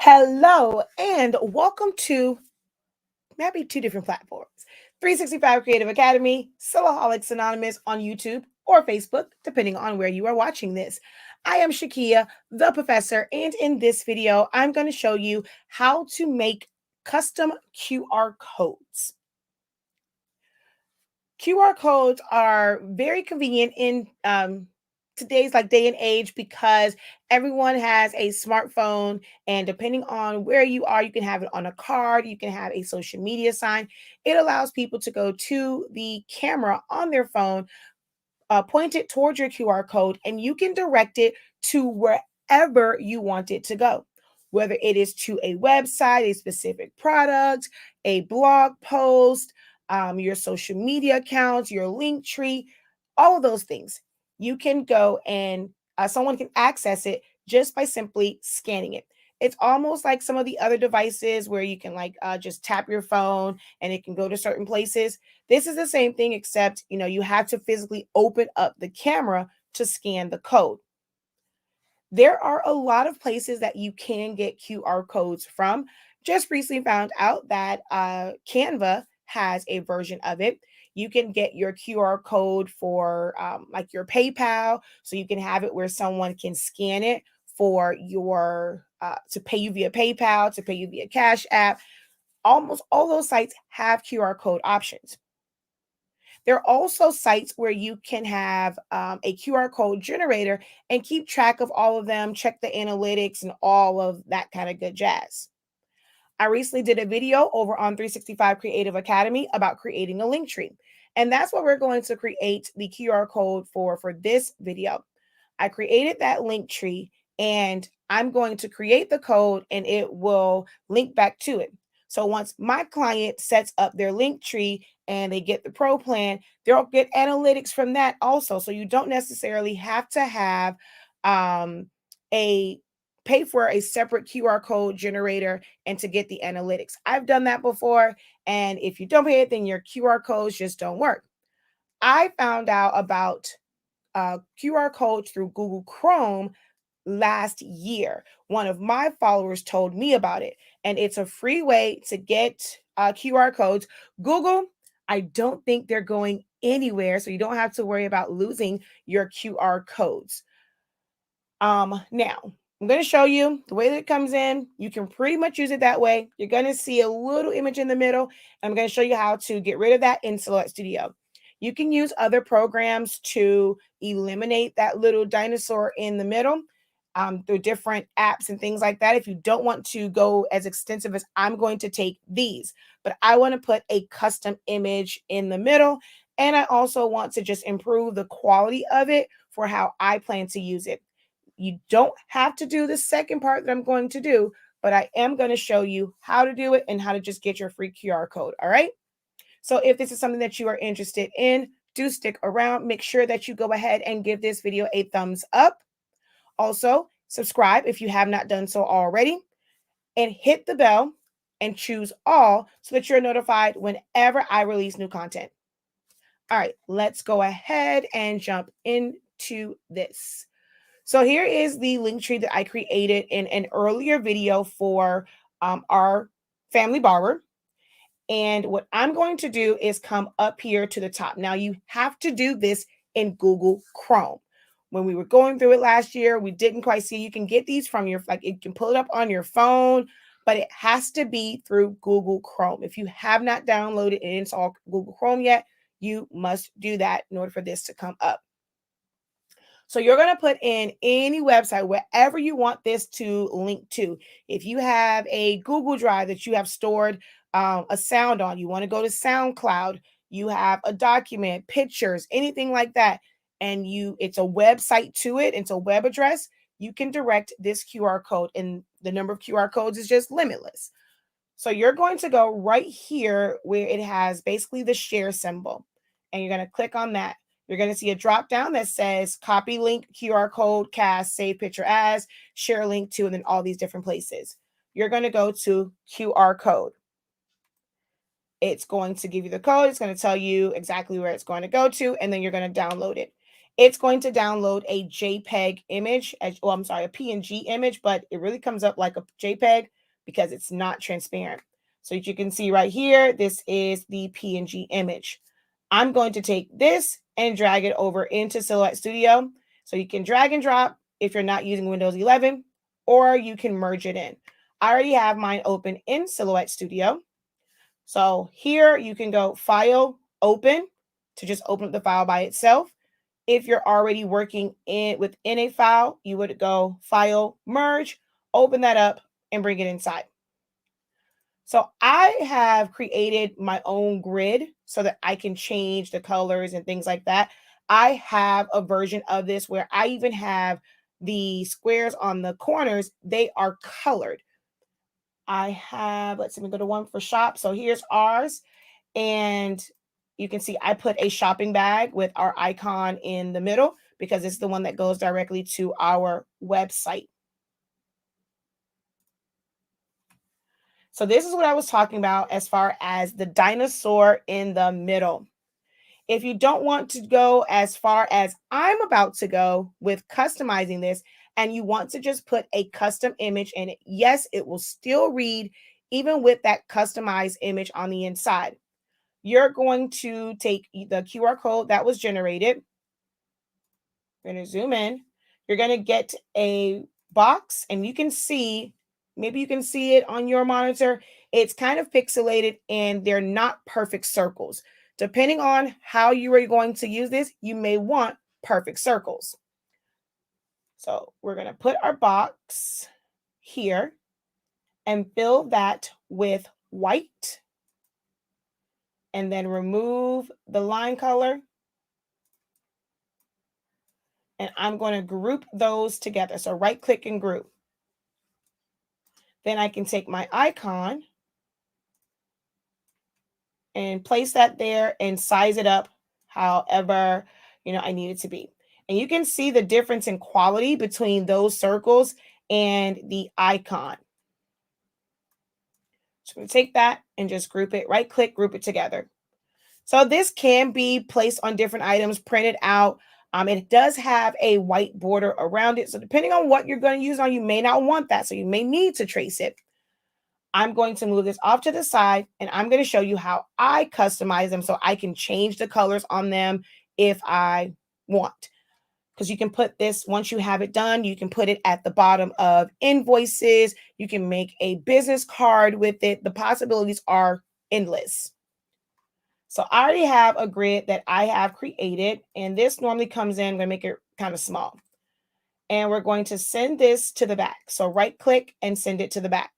Hello and welcome to maybe two different platforms 365 Creative Academy, Soloholics Anonymous on YouTube or Facebook, depending on where you are watching this. I am Shakia, the professor, and in this video, I'm going to show you how to make custom QR codes. QR codes are very convenient in today's day and age because everyone has a smartphone, and depending on where you are, you can have it on a card, you can have a social media sign. It allows people to go to the camera on their phone, point it towards your QR code, and you can direct it to wherever you want it to go. Whether it is to a website, a specific product, a blog post, your social media accounts, your link tree, all of those things. You can go and someone can access it just by simply scanning it. It's almost like some of the other devices where you can just tap your phone and it can go to certain places. This is the same thing, except you have to physically open up the camera to scan the code. There are a lot of places that you can get QR codes from. Just recently found out that Canva has a version of it. You can get your QR code for like your PayPal, so you can have it where someone can scan it for your to pay you via PayPal, to pay you via Cash App. Almost all those sites have QR code options. There are also sites where you can have a QR code generator and keep track of all of them, check the analytics, and all of that kind of good jazz. I recently did a video over on 365 Creative Academy about creating a link tree. And that's what we're going to create the QR code for this video. I created that link tree and I'm going to create the code and it will link back to it. So once my client sets up their link tree and they get the pro plan, they'll get analytics from that also. So you don't necessarily have to have a pay for a separate QR code generator and to get the analytics. I've done that before. And if you don't pay it, then your QR codes just don't work. I found out about QR codes through Google Chrome last year. One of my followers told me about it, and it's a free way to get QR codes. Google, I don't think they're going anywhere, so you don't have to worry about losing your QR codes. Now I'm going to show you the way that it comes in. You can pretty much use it that way. You're going to see a little image in the middle. I'm going to show you how to get rid of that in Select Studio. You can use other programs to eliminate that little dinosaur in the middle through different apps and things like that. If you don't want to go as extensive as I'm going to take these, but I want to put a custom image in the middle. And I also want to just improve the quality of it for how I plan to use it. You don't have to do the second part that I'm going to do, but I am going to show you how to do it and how to just get your free QR code. All right. So if this is something that you are interested in, do stick around. Make sure that you go ahead and give this video a thumbs up. Also, subscribe if you have not done so already, and hit the bell and choose all so that you're notified whenever I release new content. All right, let's go ahead and jump into this. So here is the link tree that I created in an earlier video for our family barber. And what I'm going to do is come up here to the top. Now you have to do this in Google Chrome. When we were going through it last year, we didn't quite see. You can get these from you can pull it up on your phone, but it has to be through Google Chrome. If you have not downloaded and installed Google Chrome yet, you must do that in order for this to come up. So you're going to put in any website, wherever you want this to link to. If you have a Google Drive that you have stored a sound on, you want to go to SoundCloud, you have a document, pictures, anything like that, and it's a website to it, it's a web address, you can direct this QR code, and the number of QR codes is just limitless. So you're going to go right here where it has basically the share symbol, and you're going to click on that. You're going to see a drop down that says copy link, QR code, cast, save picture as, share link to, and then all these different places. You're going to go to QR code. It's going to give you the code. It's going to tell you exactly where it's going to go to, and then you're going to download it. it's going to download a JPEG image, I'm sorry, a PNG image, but it really comes up like a JPEG because it's not transparent. So as you can see right here, this is the PNG image. I'm going to take this and drag it over into Silhouette Studio. So you can drag and drop if you're not using Windows 11, or you can merge it in. I already have mine open in Silhouette Studio. So here you can go File, Open, to just open up the file by itself. If you're already working within a file, you would go File, Merge, open that up, and bring it inside. So I have created my own grid so that I can change the colors and things like that. I have a version of this where I even have the squares on the corners, they are colored. I have, let's see, we go to one for shop. So here's ours. And you can see I put a shopping bag with our icon in the middle because it's the one that goes directly to our website. So this is what I was talking about as far as the dinosaur in the middle. If you don't want to go as far as I'm about to go with customizing this, and you want to just put a custom image in it, yes, it will still read even with that customized image on the inside. You're going to take the QR code that was generated. We're going to zoom in. You're going to get a box, and you can see, maybe you can see it on your monitor. It's kind of pixelated and they're not perfect circles. Depending on how you are going to use this, you may want perfect circles. So we're going to put our box here and fill that with white, and then remove the line color. And I'm going to group those together. So right click and group. Then I can take my icon and place that there and size it up however, I need it to be. And you can see the difference in quality between those circles and the icon. So I'm going to take that and just group it, right click, group it together. So this can be placed on different items, printed out. It does have a white border around it. So depending on what you're going to use on, you may not want that. So you may need to trace it. I'm going to move this off to the side, and I'm going to show you how I customize them so I can change the colors on them if I want. Because you can put this, once you have it done, you can put it at the bottom of invoices. You can make a business card with it. The possibilities are endless. So I already have a grid that I have created, and this normally comes in. I'm going to make it kind of small. And we're going to send this to the back. So right click and send it to the back.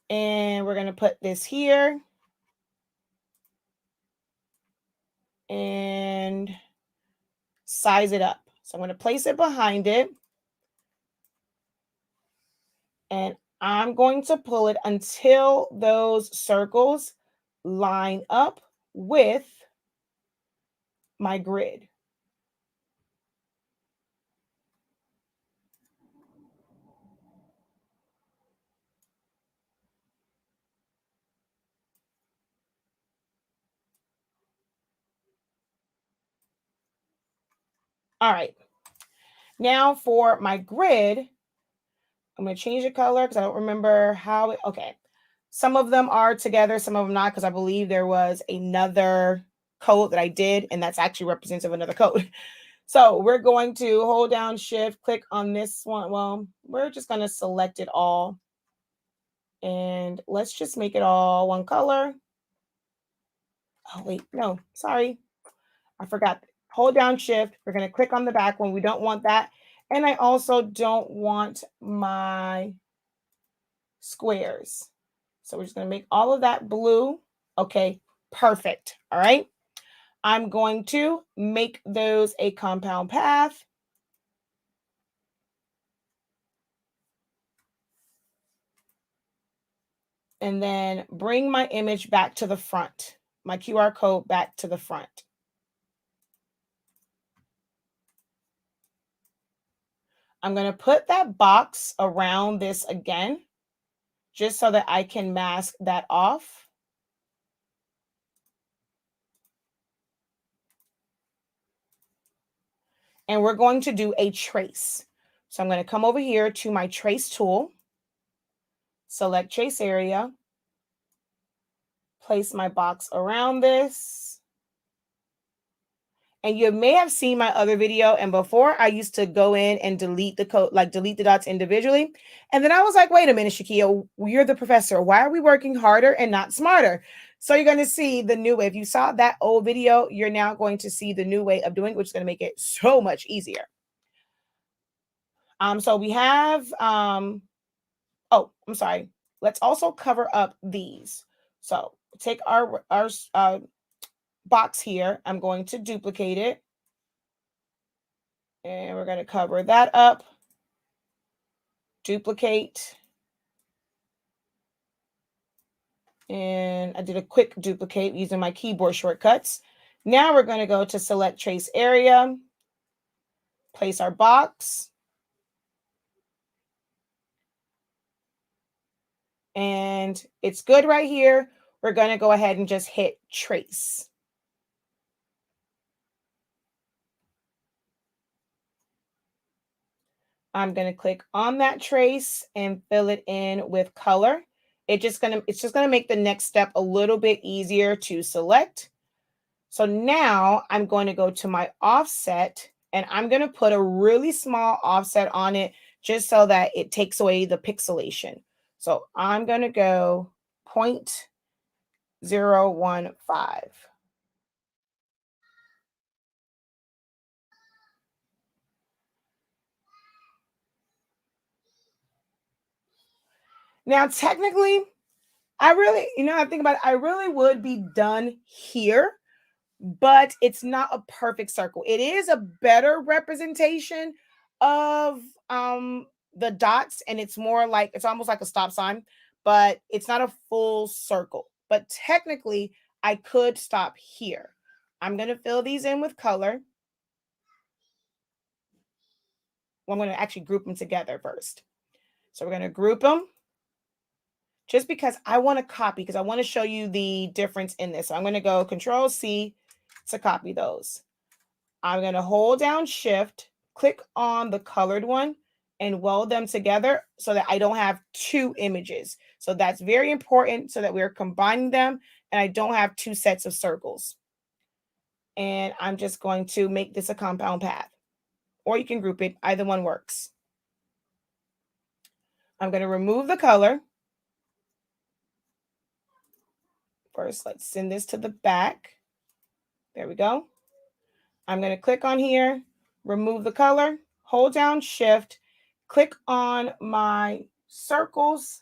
And we're going to put this here and size it up. So I'm going to place it behind it. And I'm going to pull it until those circles line up with my grid. All right. Now for my grid, I'm going to change the color because I don't remember how it, okay. Some of them are together, some of them not, because I believe there was another code that I did, and that's actually representative of another code. So we're going to hold down shift, click on this one. Well, we're just going to select it all. And let's just make it all one color. Oh, wait, no, sorry. I forgot. Hold down shift. We're going to click on the back one. We don't want that. And I also don't want my squares. So we're just going to make all of that blue. Okay, perfect. All right. I'm going to make those a compound path. And then bring my image back to the front, my QR code back to the front. I'm going to put that box around this again, just so that I can mask that off. and we're going to do a trace. So I'm going to come over here to my trace tool, select trace area, place my box around this. And you may have seen my other video. And before, I used to go in and delete the code, like delete the dots individually. And then I was like, wait a minute, Shakia, you're the professor. Why are we working harder and not smarter? So you're going to see the new way. If you saw that old video, you're now going to see the new way of doing it, which is going to make it so much easier. So we have, oh, I'm sorry. Let's also cover up these. So take our box here. I'm going to duplicate it. And we're going to cover that up. Duplicate. And I did a quick duplicate using my keyboard shortcuts. Now we're going to go to select trace area. Place our box. And it's good right here. We're going to go ahead and just hit trace. I'm going to click on that trace and fill it in with color. It's just going to make the next step a little bit easier to select. So now I'm going to go to my offset and I'm going to put a really small offset on it just so that it takes away the pixelation. So I'm going to go 0.015. Now, technically, I think about it, I really would be done here, but it's not a perfect circle. It is a better representation of the dots, and it's almost like a stop sign, but it's not a full circle. But technically, I could stop here. I'm going to fill these in with color. Well, I'm going to actually group them together first. So we're going to group them just because I want to copy, because I want to show you the difference in this. So I'm going to go Control C to copy those. I'm going to hold down Shift, click on the colored one, and weld them together so that I don't have two images. So that's very important so that we're combining them and I don't have two sets of circles. And I'm just going to make this a compound path, or you can group it. Either one works. I'm going to remove the color. First, let's send this to the back. There we go. I'm going to click on here, remove the color, hold down Shift, click on my circles,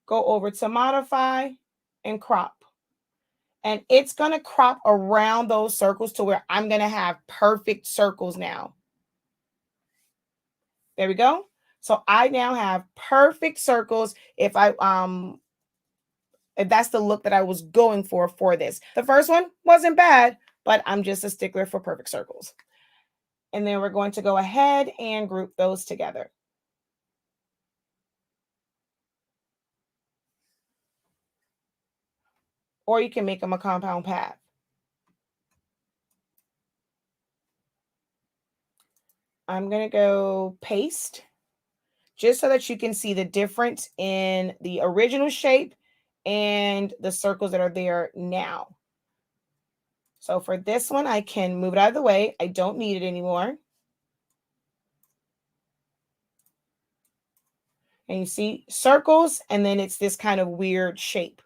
go over to modify and crop. And it's going to crop around those circles to where I'm going to have perfect circles now. There we go. So I now have perfect circles if that's the look that I was going for this. The first one wasn't bad, but I'm just a stickler for perfect circles. And then we're going to go ahead and group those together. Or you can make them a compound path. I'm going to go paste just so that you can see the difference in the original shape and the circles that are there now. So for this one, I can move it out of the way. I don't need it anymore. And you see circles, and then it's this kind of weird shape.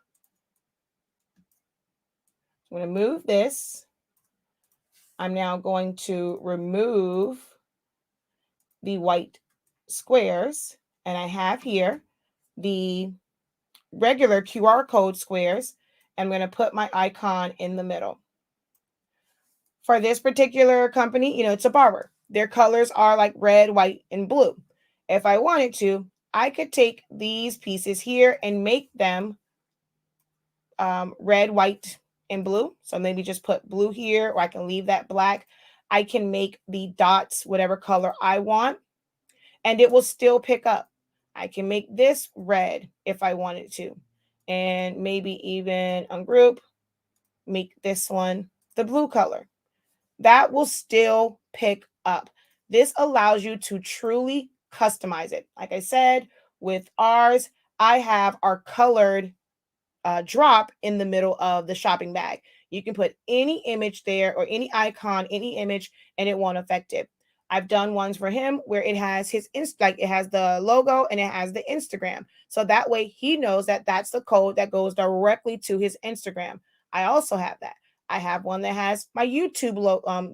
I'm going to move this. I'm now going to remove the white squares, and I have here the regular QR code squares. I'm going to put my icon in the middle. For this particular company, it's a barber. Their colors are like red, white, and blue. If I wanted to, I could take these pieces here and make them red, white, and blue. So maybe just put blue here, or I can leave that black. I can make the dots whatever color I want, and it will still pick up. I can make this red if I wanted to, and maybe even ungroup, make this one the blue color. That will still pick up. This allows you to truly customize it. Like I said, with ours, I have our colored drop in the middle of the shopping bag. You can put any image there or any icon, any image, and it won't affect it. I've done ones for him where it has his like it has the logo and it has the Instagram. So that way he knows that that's the code that goes directly to his Instagram. I also have that. I have one that has my YouTube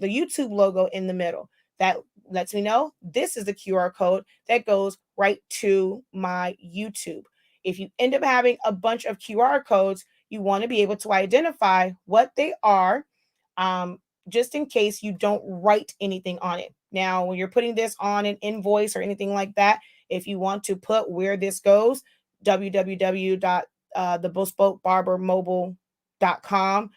the YouTube logo in the middle. That lets me know this is the QR code that goes right to my YouTube. If you end up having a bunch of QR codes, you want to be able to identify what they are, just in case you don't write anything on it. Now, when you're putting this on an invoice or anything like that, if you want to put where this goes, www.thebespokebarbermobile.com,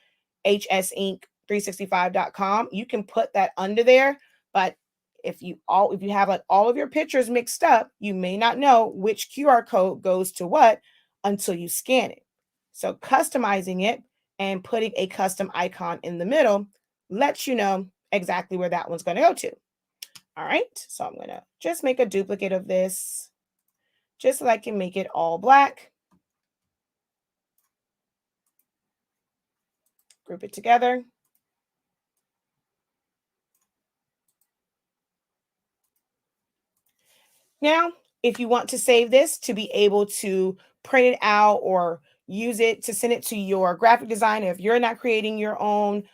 hsinc365.com, you can put that under there. But if you have like all of your pictures mixed up, you may not know which QR code goes to what until you scan it. So customizing it and putting a custom icon in the middle lets you know exactly where that one's going to go to. All right, so I'm going to just make a duplicate of this just so I can make it all black. Group it together. Now, if you want to save this to be able to print it out or use it to send it to your graphic designer, if you're not creating your own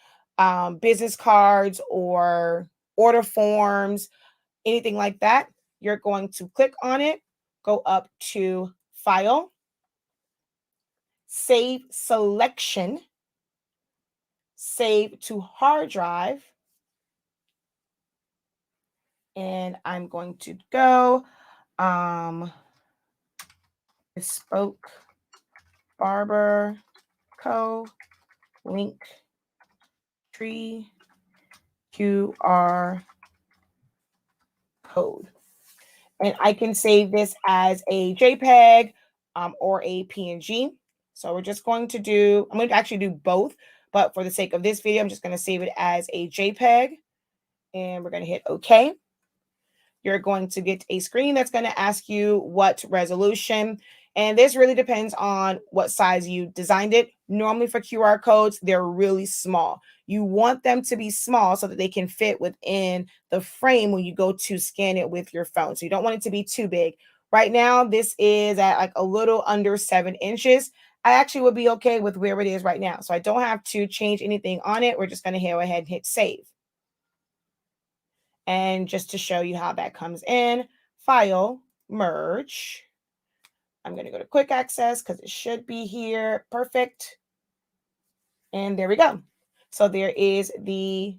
business cards or order forms, anything like that, you're going to click on it, go up to File, Save Selection, Save to Hard Drive, and I'm going to go Bespoke Barber Co. Link tree QR code. And I can save this as a JPEG or a PNG. So we're just going to do, I'm going to actually do both, but for the sake of this video, I'm just going to save it as a JPEG and we're going to hit OK. You're going to get a screen that's going to ask you what resolution. And this really depends on what size you designed it. Normally for QR codes, they're really small. You want them to be small so that they can fit within the frame when you go to scan it with your phone. So you don't want it to be too big. Right now, this is at like a little under 7 inches. I actually would be okay with where it is right now. So I don't have to change anything on it. We're just going to go ahead and hit save. And just to show you how that comes in, File, Merge. I'm going to go to Quick Access because it should be here. Perfect. And there we go. So there is the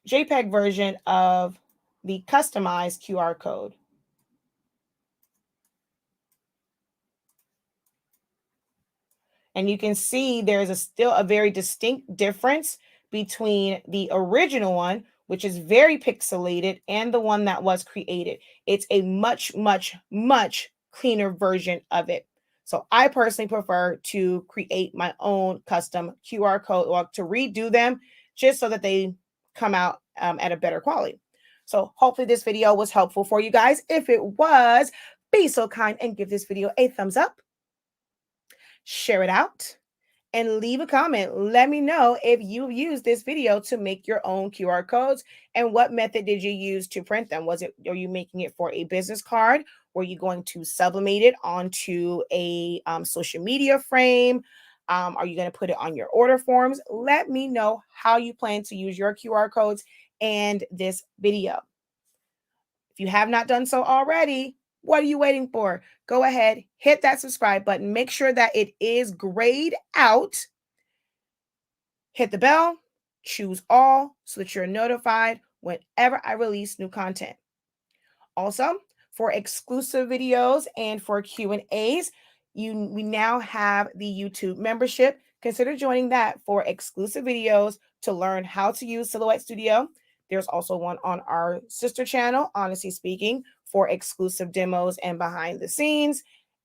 JPEG version of the customized QR code. And you can see there's still a very distinct difference between the original one, which is very pixelated, and the one that was created. It's a much, much, much cleaner version of it. So I personally prefer to create my own custom QR code or to redo them just so that they come out at a better quality. So hopefully this video was helpful for you guys. If it was, be so kind and give this video a thumbs up, share it out, and leave a comment. Let me know if you used this video to make your own QR codes and what method did you use to print them? Are you making it for a business card? Were you going to sublimate it onto a social media frame? Are you going to put it on your order forms? Let me know how you plan to use your QR codes and this video. If you have not done so already, what are you waiting for? Go ahead, hit that subscribe button. Make sure that it is grayed out. Hit the bell, choose all so that you're notified whenever I release new content. Also, for exclusive videos and for Q&As, we now have the YouTube membership. Consider joining that for exclusive videos to learn how to use Silhouette Studio. There's also one on our sister channel, Honestly Speaking, for exclusive demos and behind the scenes,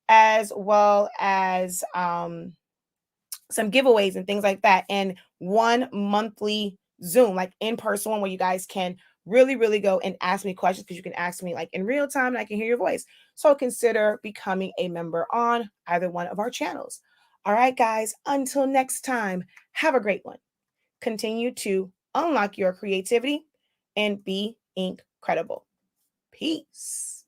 as well as some giveaways and things like that, and one monthly Zoom, like in person one where you guys can really, really go and ask me questions, because you can ask me like in real time and I can hear your voice. So consider becoming a member on either one of our channels. All right, guys, until next time, have a great one. Continue to unlock your creativity and be incredible. Peace.